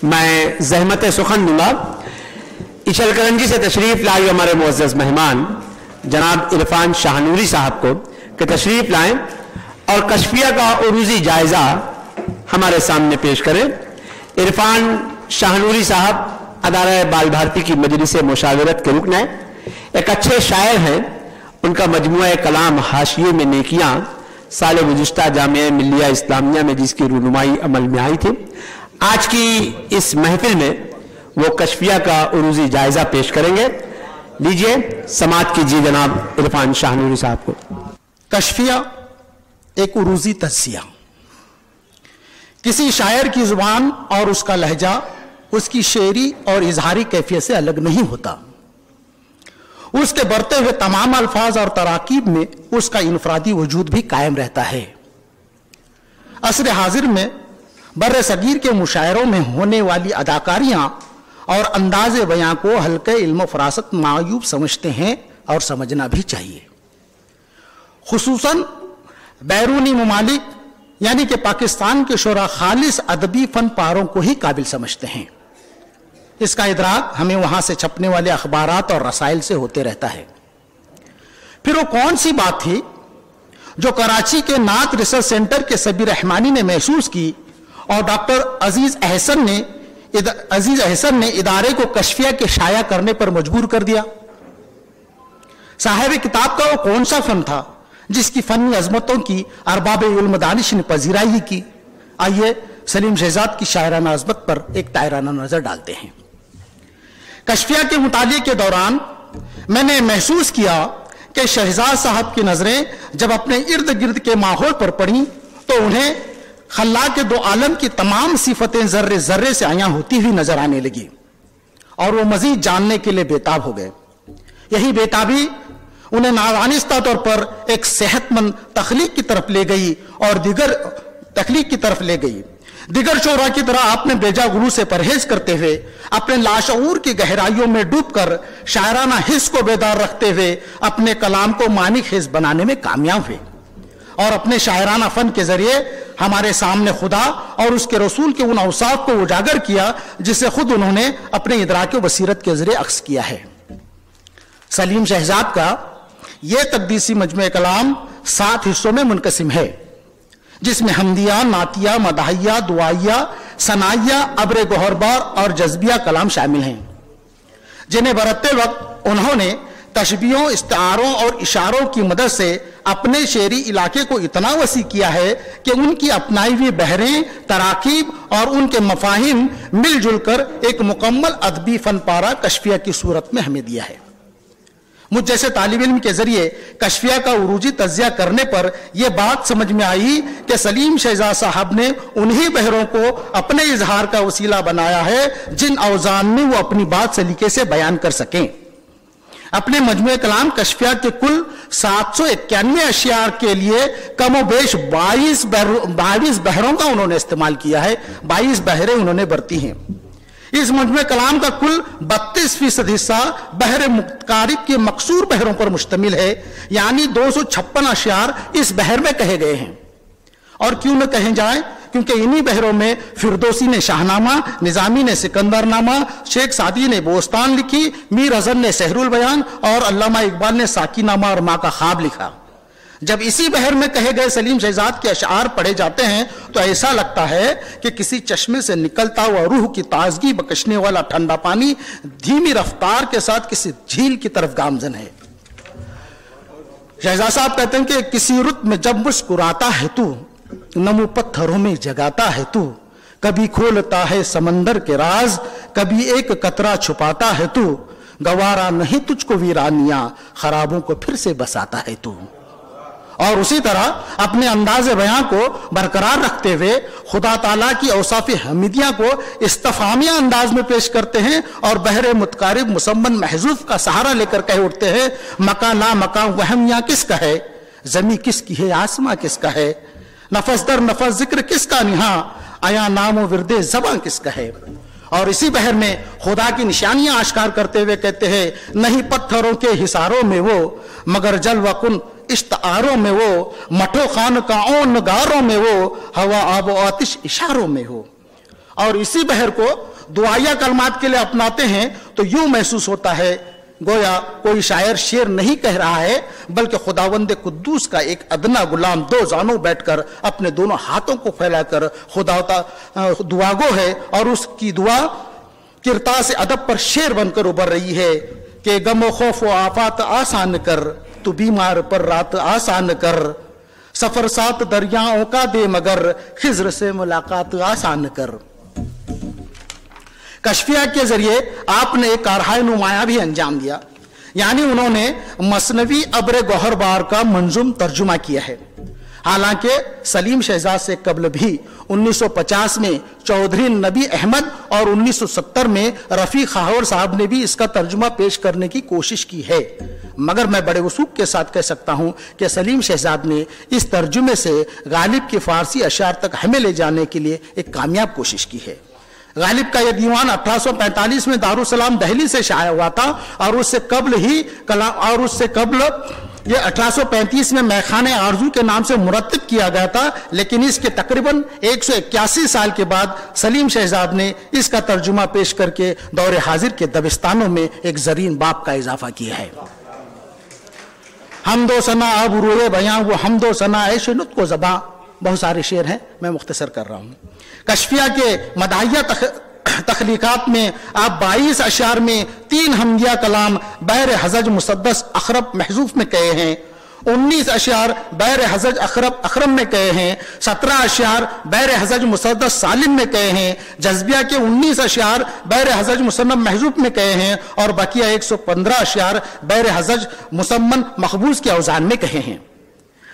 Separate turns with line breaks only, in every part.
मैं ज़हमत सुखन दूंगा। इचल करंजी से तशरीफ लाई हमारे मुअज़्ज़ज़ मेहमान जनाब इरफान शाहनूरी साहब को कि तशरीफ लाएं और कश्फिया का उरूज़ी जायज़ा हमारे सामने पेश करें। इरफान शाहनूरी साहब अदारा बाल भारती की मजलिस मुशावरत के रुकन हैं, एक अच्छे शायर हैं। उनका मजमूआ कलाम हाशिये में नेकियां साल गुज़िश्ता जामिया मिल्लिया इस्लामिया में जिसकी रूनुमाई अमल में आई थी, आज की इस महफिल में वो कश्फिया का उरूज़ी जायजा पेश करेंगे। लीजिए समात कीजिए जनाब इरफान शाहनूरी साहब को।
कश्फिया एक उरूज़ी तज़किया। किसी शायर की जुबान और उसका लहजा उसकी शेरी और इजहारी कैफियत से अलग नहीं होता। उसके बढ़ते हुए तमाम अल्फाज और तराकीब में उसका इनफरादी वजूद भी कायम रहता है। असर हाजिर में बर्रे सगीर के मुशायरों में होने वाली अदाकारियां और अंदाज बयां को हल्के इल्म फरासत मायूब समझते हैं और समझना भी चाहिए। खुसूसन बैरूनी ममालिक यानी कि पाकिस्तान के शोरा खालिस अदबी फन पारों को ही काबिल समझते हैं। इसका इदराक हमें वहां से छपने वाले अखबारात और रसाइल से होते रहता है। फिर वो कौन सी बात थी जो कराची के नात रिसर्च सेंटर के सबीर रहमानी ने महसूस की और डॉक्टर अजीज अहसन ने इदारे को कश्फिया के शाया करने पर मजबूर कर दिया? साहिब किताब का वो कौन सा फन था जिसकी फनी अजमतों की अरबाब उल्म दानिश ने पजीराई की? आइए सलीम शहजाद की शायराना अजमत पर एक तायराना नजर डालते हैं। कश्फिया के मुताले के दौरान मैंने महसूस किया कि शहजाद साहब की नजरें जब अपने इर्द गिर्द के माहौल पर पड़ी तो उन्हें खल्ला के दो आलम की तमाम सिफतें जर्रे जर्रे से आया होती हुई नजर आने लगी और वो मजीद जानने के लिए बेताब हो गए। यही बेताबी उन्हें नादानिस्ता तौर पर एक सेहतमंद तख्लीक की तरफ ले गई और दिगर शोरा की तरह आपने बेजा गुरु से परहेज करते हुए अपने लाशऊर की गहराइयों में डूबकर शायराना हिस्स को बेदार रखते हुए अपने कलाम को मानिक हिस्स बनाने में कामयाब हुए और अपने शायराना फन के जरिए हमारे सामने खुदा और उसके रसूल के उन औसाफ को उजागर किया जिसे खुद उन्होंने अपने इदराक बसीरत के जरिए अक्स किया है। सलीम शहजाद का यह तकदीसी मजमूए कलाम 7 हिस्सों में मुनकसिम है, जिसमें हमदिया, नातिया, मदाहिया, दुआइया, सनाइया, अब्र गोहरबार और जज्बिया कलाम शामिल हैं, जिन्हें बरतते वक्त उन्होंने तशबीहों, इस्तारों और इशारों की मदद से अपने शेरी इलाके को इतना वसी किया है कि उनकी अपनाई हुई बहरें, तराकीब और उनके मफाहिम मिलजुल कर एक मुकम्मल अदबी फन पारा कश्फिया की सूरत में हमें दिया है। मुझ जैसे तालिब इल्म के जरिए कश्फिया का उरूजी तज्जिया करने पर यह बात समझ में आई कि सलीम शहजाद साहब ने उन्हीं बहरों को अपने इजहार का वसीला बनाया है जिन औजान में वो अपनी बात सलीके से बयान कर सकें। अपने मजमूए कलाम कश्फिया के कुल 791 अशियार के लिए कमोबेश 22 बहरों का उन्होंने इस्तेमाल किया है। 22 बहरें उन्होंने बरती हैं। इस मजमूए कलाम का कुल 32% हिस्सा बहरे मुतारिब के मकसूर बहरों पर मुश्तमिल है, यानी 256 अशियार इस बहर में कहे गए हैं। और क्यों न कहे जाए, क्योंकि इन्हीं बहरों में फिरदौसी ने शाहनामा, निजामी ने सिकंदरनामा, शेख सादी ने बोस्तान लिखी, मीर हसन ने सहरुल बयान और अल्लामा इकबाल ने साकीनामा और माँ का ख्वाब लिखा। जब इसी बहर में कहे गए सलीम शहजाद के अशआर पढ़े जाते हैं तो ऐसा लगता है कि किसी चश्मे से निकलता हुआ रूह की ताजगी बख्शने वाला ठंडा पानी धीमी रफ्तार के साथ किसी झील की तरफ गामजन है। शहजाद साहब कहते हैं कि किसी रुत में जब मुस्कुराता है तू, नमो पत्थरों में जगाता है तू, कभी खोलता है समंदर के राज, कभी एक कतरा छुपाता है तू, गवारा नहीं तुझको वीरानियां, खराबों को फिर से बसाता है तू। और उसी तरह अपने अंदाज बयां को बरकरार रखते हुए खुदा ताला की औसाफ हमीदिया को इस्तफामिया अंदाज में पेश करते हैं और बहरे मुतकारिब मुसम्मन महजूफ का सहारा लेकर कह उठते हैं, मका ला मका वहम या किसका है, जमी किसकी है, आसमां किसका है, नफस दर नफस जिक्र किसका निहा, आया नामो विरदे ज़बां किसका है। और इसी बहर में खुदा की निशानियां आश्कार करते हुए कहते हैं, नहीं पत्थरों के हिसारों में वो, मगर जलवा इश्तारों में वो, मठो खान का नगारों में वो, हवा आब आतिश इशारों में हो। और इसी बहर को दुआया कलमात के लिए अपनाते हैं तो यूं महसूस होता है गोया कोई शायर शेर नहीं कह रहा है, बल्कि खुदावंद कुद्दूस का एक अदना गुलाम दो जानों बैठकर अपने दोनों हाथों को फैलाकर खुदा दुआगो है और उसकी दुआ किरता से अदब पर शेर बनकर उभर रही है कि गम खौफ व आफात आसान कर, तू बीमार पर रात आसान कर, सफर सात दरियाओं का दे मगर खिज्र से मुलाकात आसान कर। कशफिया के जरिए आपने एक कारहाय नुमाया भी अंजाम दिया, यानी उन्होंने मसनवी अब्र गौहरबार का मंजूम तर्जुमा किया है। हालांकि सलीम शहजाद से कबल भी 1950 में चौधरी नबी अहमद और 1970 में रफी खावर साहब ने भी इसका तर्जुमा पेश करने की कोशिश की है, मगर मैं बड़े वसूख के साथ कह सकता हूं कि सलीम शहजाद ने इस तर्जुमे से गालिब के फारसी अशार तक हमें ले जाने के लिए एक कामयाब कोशिश की है। गालिब का यह दीवान 1845 में दारुसलाम दहली से शाया हुआ था और उससे कबल ये 1835 में मैखाने आरजू के नाम से मुरत्तब किया गया था, लेकिन इसके तकरीबन 181 साल के बाद सलीम शहजाद ने इसका तर्जुमा पेश करके दौरे हाजिर के दबिस्तानों में एक जरीन बाब का इजाफा किया है। हमदो सना अब रूए बयां वो हमदो सना ऐशे नुत को ज़बां, बहुत सारे शेर हैं, मैं मुख्तसर कर रहा हूँ। कशफिया के मदाहिया तख्लीकात में आप 22 अशार में 3 हमदिया कलाम बैर हजज मुसद्दस अखरब महजूफ में कहे हैं, 19 अशार बैर हजज अखरम में कहे हैं, 17 अशार बैर हजज मुसद्दस सालिम में कहे हैं, जज्बिया के 19 अशार बैर हजज मुसन्नम महजूफ में कहे हैं और बकिया 115 अशार बैर हजज मुसम्मन मखबूज के औजान में कहे हैं।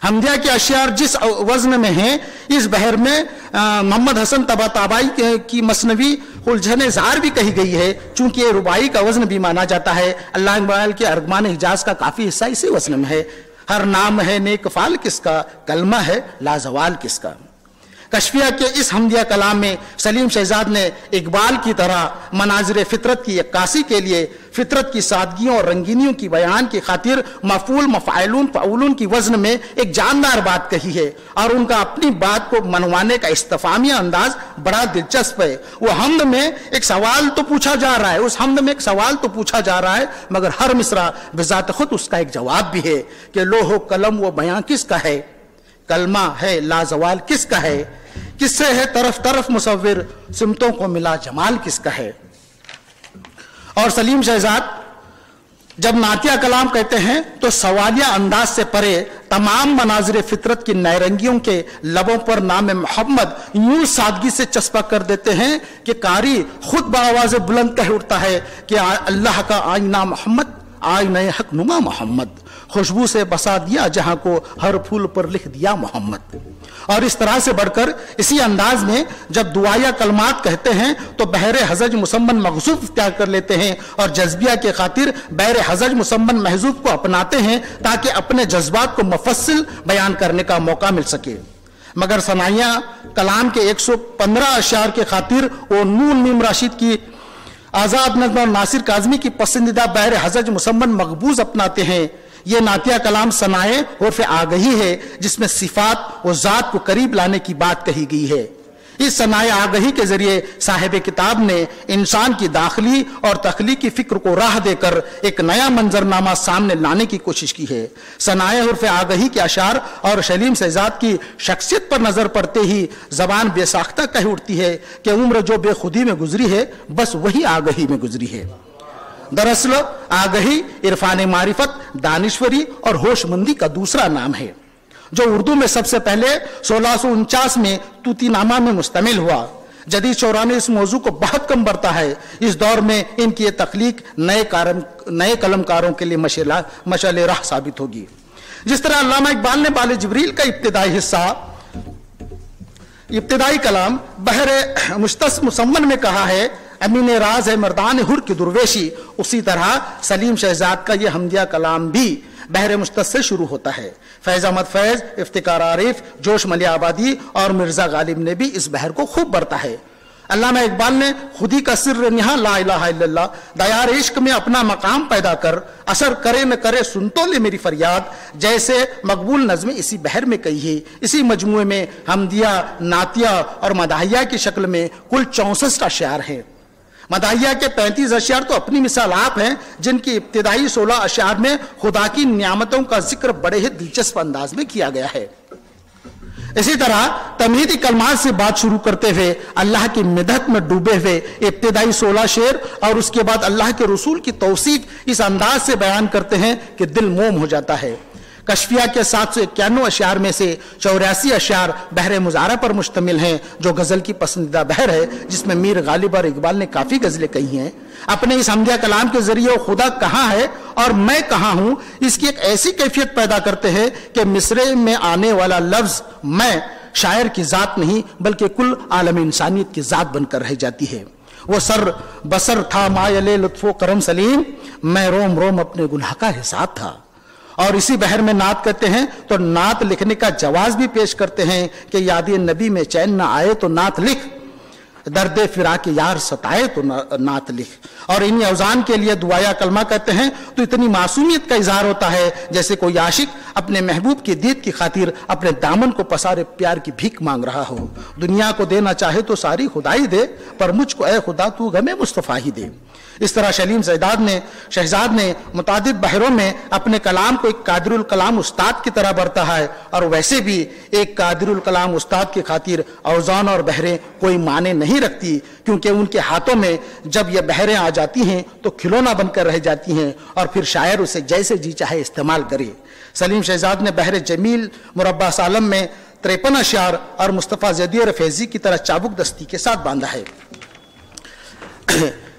हमदिया के अशियार जिस वजन में हैं, इस बहर में मोहम्मद हसन तबाताबाई की मसनवी उलझने जार भी कही गई है, चूंकि ये रुबाई का वजन भी माना जाता है। अल्लाह इक़बाल के अरगमान हिजाज का काफी हिस्सा इसी वजन में है। हर नाम है नेक फाल किसका, कलमा है लाजवाल किसका। कशफिया के इस हमदिया कलाम में सलीम शहजाद ने इकबाल की तरह मनाजिर फितरत की अक्कासी के लिए फितरत की सादगियों और रंगीनियों की बयान की खातिर मफूल मफ़ाइलून फ़ाउलून की वज़न में एक जानदार बात कही है और उनका अपनी बात को मनवाने का इस्तिफ़ामिया अंदाज बड़ा दिलचस्प है। वो हमद में एक सवाल तो पूछा जा रहा है, उस हमद में एक सवाल तो पूछा जा रहा है, मगर हर मिसरा बिज़ात खुद उसका एक जवाब भी है कि लोहो कलम वो बयां किसका है, कलमा है लाजवाल किसका है, किससे है तरफ तरफ मुसव्विर, सिमतों को मिला जमाल किसका है। और सलीम शहजाद जब नातिया कलाम कहते हैं तो सवालिया अंदाज से परे तमाम मनाजिर फितरत की नैरंगियों के लबों पर नाम मोहम्मद यूं सादगी से चस्पा कर देते हैं कि कारी खुद बावाज़ बुलंद कह उठता है कि अल्लाह का आईना मोहम्मद, आईने हक नुमा मोहम्मद, खुशबू से बसा दिया जहां को हर फूल पर लिख दिया मोहम्मद। और इस तरह से बढ़कर इसी अंदाज में जब दुआया कलमात कहते हैं तो बहरे हजज मुसम्मन मखसूफ इख्तियार कर लेते हैं और जज्बिया के खातिर बहरे हजज मुसम्मन महजूफ को अपनाते हैं ताकि अपने जज्बात को मुफस्सिल बयान करने का मौका मिल सके। मगर सनाइया कलाम के 115 अशार के खातिर वो नून मीम राशिद की आज़ाद नज़्म और नासिर काज़मी की पसंदीदा बहरे हजज मुसम्मन मकबूज अपनाते हैं। ये नातिया कलाम सनाए और फिर आगही है जिसमें सिफात और ज़ात को करीब लाने की बात कही गई है। इस सनाए आगही के जरिए साहिब किताब ने इंसान की दाखिली और तख्लीकी फिक्र को राह देकर एक नया मंजरनामा सामने लाने की कोशिश की है। सनाए उर्फ आगही के अशार और सलीम शहजाद की शख्सियत पर नजर पड़ते ही जबान बेसाख्ता कह उठती है कि उम्र जो बेखुदी में गुजरी है बस वही आगही में गुजरी है। दरअसल आगही इरफान मारिफत, दानिश्वरी और होशमंदी का दूसरा नाम है जो उर्दू में सबसे पहले 1649 में तूतीनामा में मुश्तमिल हुआ। जदीद शौरा ने इस मौजू को बहुत कम बरता है। इस दौर में इनकी ये तख्लीक नए कलमकारों के लिए मशाल राह साबित होगी। जिस तरह अल्लामा इकबाल ने बाले जिब्रील का इब्तिदाई कलाम बहर मुश्तस मुसम्मन में कहा है अमीन राज है मर्दान हुर की दुर्वेशी, उसी तरह सलीम शहजाद का यह हमदिया कलाम भी बहर मुश्तस से शुरू होता है। फैज अहमद फैज, इफ्तिकार आरिफ, जोश मलिया आबादी और मिर्जा गालिब ने भी इस बहर को खूब बरता है। अल्लामा इकबाल ने खुदी का सिर्र निहा ला इलाहा इल्लल्लाह दयार इश्क में अपना मकाम पैदा कर असर करे न करे सुन तो ले मेरी फरियाद जैसे मकबूल नज़्में इसी बहर में कही है। इसी मजमूए में हमदिया, नातिया और मदाहिया की शक्ल में कुल 64 अशार हैं। मदाहिया के 35 अशआर तो अपनी मिसाल आप हैं, जिनकी इब्तिदाई 16 अशआर में खुदा की नियामतों का जिक्र बड़े ही दिलचस्प अंदाज में किया गया है। इसी तरह तमहीदी कलमात से बात शुरू करते हुए अल्लाह की मिदहत में डूबे हुए इब्तिदाई 16 शेर और उसके बाद अल्लाह के रसूल की तौसीफ इस अंदाज से बयान करते हैं कि दिल मोम हो जाता है। कशफिया के 791 अशआर में से 84 अशआर बहर मुजारा पर मुश्तमिल हैं, जो गजल की पसंदीदा बहर है, जिसमें मीर गालिब और इकबाल ने काफी गजलें कही हैं। अपने इस हमदिया कलाम के जरिए वो खुदा कहाँ है और मैं कहाँ हूं, इसकी एक ऐसी कैफियत पैदा करते हैं कि मिसरे में आने वाला लफ्ज मैं शायर की जात नहीं बल्कि कुल आलम इंसानियत की जात बनकर रह जाती है। वो सर बसर था मायले लुत्फो करम सलीम, मैं रोम रोम अपने गुनाह का हिसाब था। और इसी बहर में नात कहते हैं तो नात लिखने का जवाज भी पेश करते हैं कि यादी नबी में चैन ना आए तो नात लिख, दर्द फिराक यार सताए तो नात लिख। और इन्हीं अवजान के लिए दुआया कलमा कहते हैं तो इतनी मासूमियत का इजहार होता है जैसे कोई आशिक अपने महबूब की दीद की खातिर अपने दामन को पसारे प्यार की भीख मांग रहा हो। दुनिया को देना चाहे तो सारी खुदाई दे, पर मुझको ए खुदा तू गमे मुस्तफा ही दे। इस तरह सलीम शहजाद ने मुतादिद बहरों में अपने कलाम को एक कादिरुल कलाम उस्ताद की तरह बरता है, और वैसे भी एक कादिरुल कलाम उस्ताद की खातिर औजान और बहरें कोई माने नहीं रखती, क्योंकि उनके हाथों में जब ये बहरें आ जाती हैं तो खिलौना बनकर रह जाती हैं और फिर शायर उसे जैसे जी चाहे इस्तेमाल करे। सलीम शहजाद ने बहर जमील मुरब्बा सालम में 53 अशआर और मुस्तफ़ा ज़ैदी और फैजी की तरह चाबुक दस्ती के साथ बांधा है।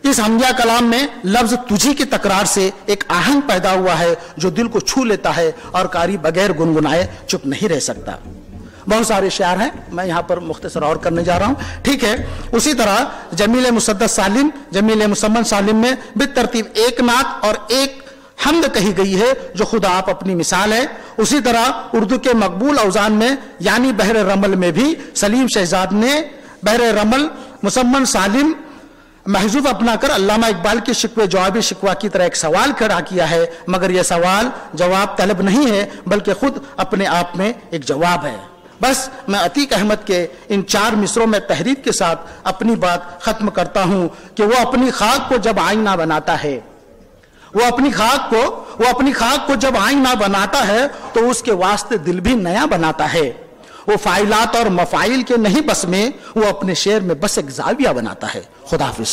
इस हमदिया कलाम में लफ्ज तुझी की तकरार से एक आहंग पैदा हुआ है जो दिल को छू लेता है और कारी बगैर गुनगुनाए चुप नहीं रह सकता। बहुत सारे शायर हैं, मैं यहाँ पर मुख्तसर और करने जा रहा हूँ, ठीक है। उसी तरह जमील मुसद्दस सालिम, जमील मुसम्मन सालिम में बितरतीब एक नात और एक हमद कही गई है जो खुदा आप अपनी मिसाल है। उसी तरह उर्दू के मकबूल औजान में यानी बहर रमल में भी सलीम शहजाद ने बहर रमल मुसम्मन सालिम महजूफ अपनाकर अल्लामा इकबाल के शिकवे जवाबी शिकवा की तरह एक सवाल खड़ा किया है, मगर यह सवाल जवाब तलब नहीं है बल्कि खुद अपने आप में एक जवाब है। बस मैं अतीक अहमद के इन 4 मिसरों में तहरीर के साथ अपनी बात खत्म करता हूं कि वो अपनी खाक को जब आईना बनाता है, वो अपनी खाक को जब आईना बनाता है तो उसके वास्ते दिल भी नया बनाता है। वो फाइलात और मफाइल के नहीं बस में, वो अपने शेर में बस एक जाविया बनाता है। खुदा हाफिज।